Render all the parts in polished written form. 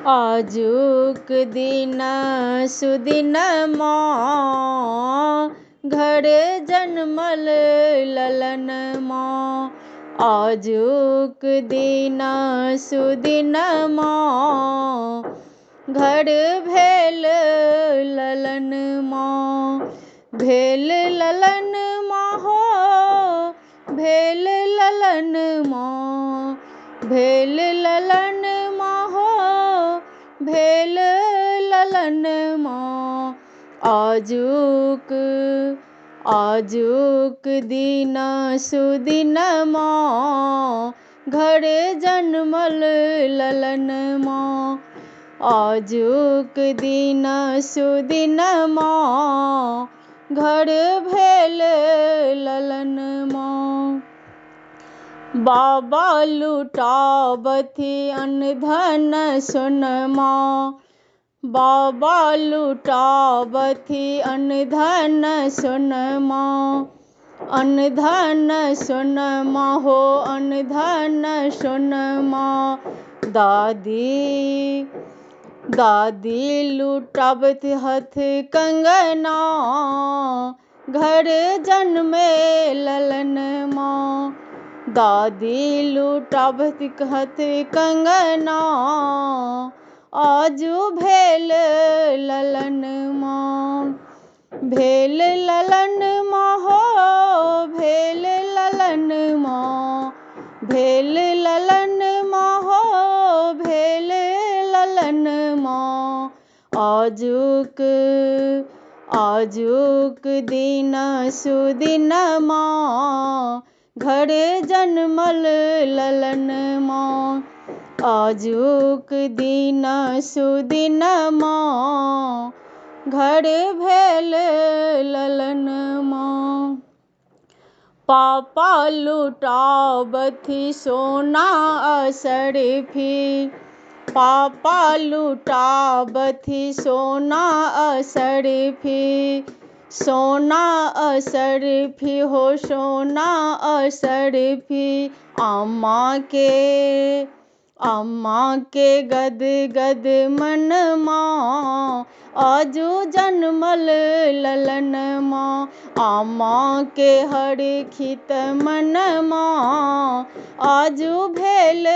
आजुक दिन सुदिन माँ घरे जन्मल ललन माँ। आजुक दिन सुदिन माँ घर भेल ललन माँ। भेल ललन माँ हो भेल ललन माँ। भेल ललन माँ हो भेल ललन माँ। आजुक दिन सुदिन माँ घरे जन्मल ललन माँ। आजुक दिन सुदिन माँ घर भेल ललन माँ। बाबा लुटाबथि अन्न धन सोनमा। बाबा लुटाबथि अन्न धन सोनमा। अन्न धन सोनमा हो अन्न धन सोनमा। दादी लुटाबथि हथ कंगना घर जन्मे ललन माँ। दादी लुटाबथि हथ कंगना आजू भेल ललन माँ। भेल ललन माँ हो भेल ललन माँ। भेल ललन माँ हो भेल ललन माँ। आजुक दिन सुदिन माँ घरे जन्मल ललन माँ। आजुक दिन सुदिन माँ घर भेल ललन माँ। पापा लुटाबथि सोना असरफी। पापा लुटाबथि सोना असरफी। सोना असरफी हो सोना असरफी। अम्मा के गद गद मन माँ आजू जन्मल ललन माँ। अम्मा के हरखित मन माँ आजू भेल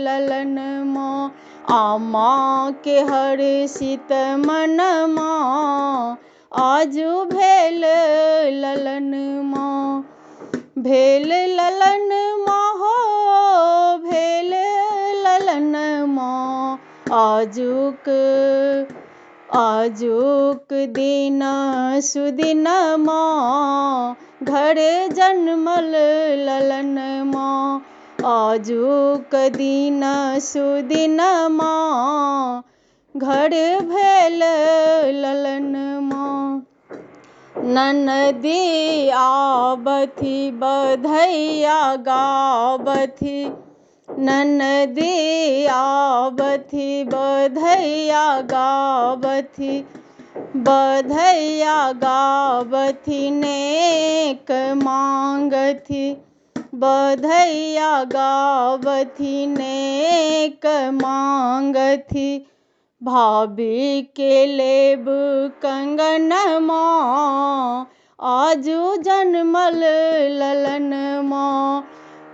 ललन माँ। अम्मा के हर्षित मन माँ आजू भेल ललन माँ। भेल ललन माँ हो भेल ललन माँ। आजुक दिन सुदिन माँ घरे जन्मल ललन माँ। आजुक दिन सुदिन माँ घर भेल ललन माँ। ननदी आबथि बधैया गाबथि। ननदी आबथि बधैया गाबथि। बधैया गाबथि नेक मांगथि। बधैया गाबथि नेक मांगथि। भाभी के लेब कंगन माँ आजू जन्मल ललन माँ।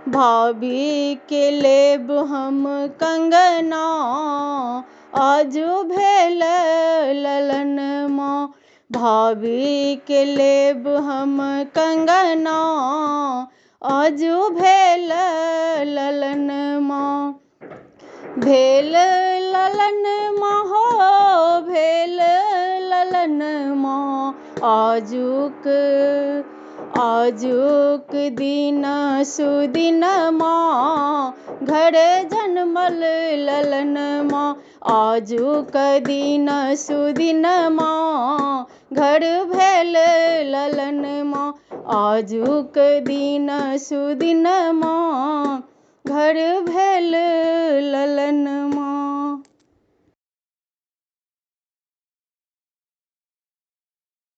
भाभी के लेब हम कंगना आजू भेल ललन माँ। भाभी के लेब हम कंगना आजू भेल ललन माँ। भेल ललन माँ हो भेल ललन माँ। आजुक दिन सुदिन माँ घरे जन्मल ललन माँ। आजुक दिन सुदिन माँ घर भेल ललन माँ। आजुक दिन सुदिन माँ घर भेल ललन माँ।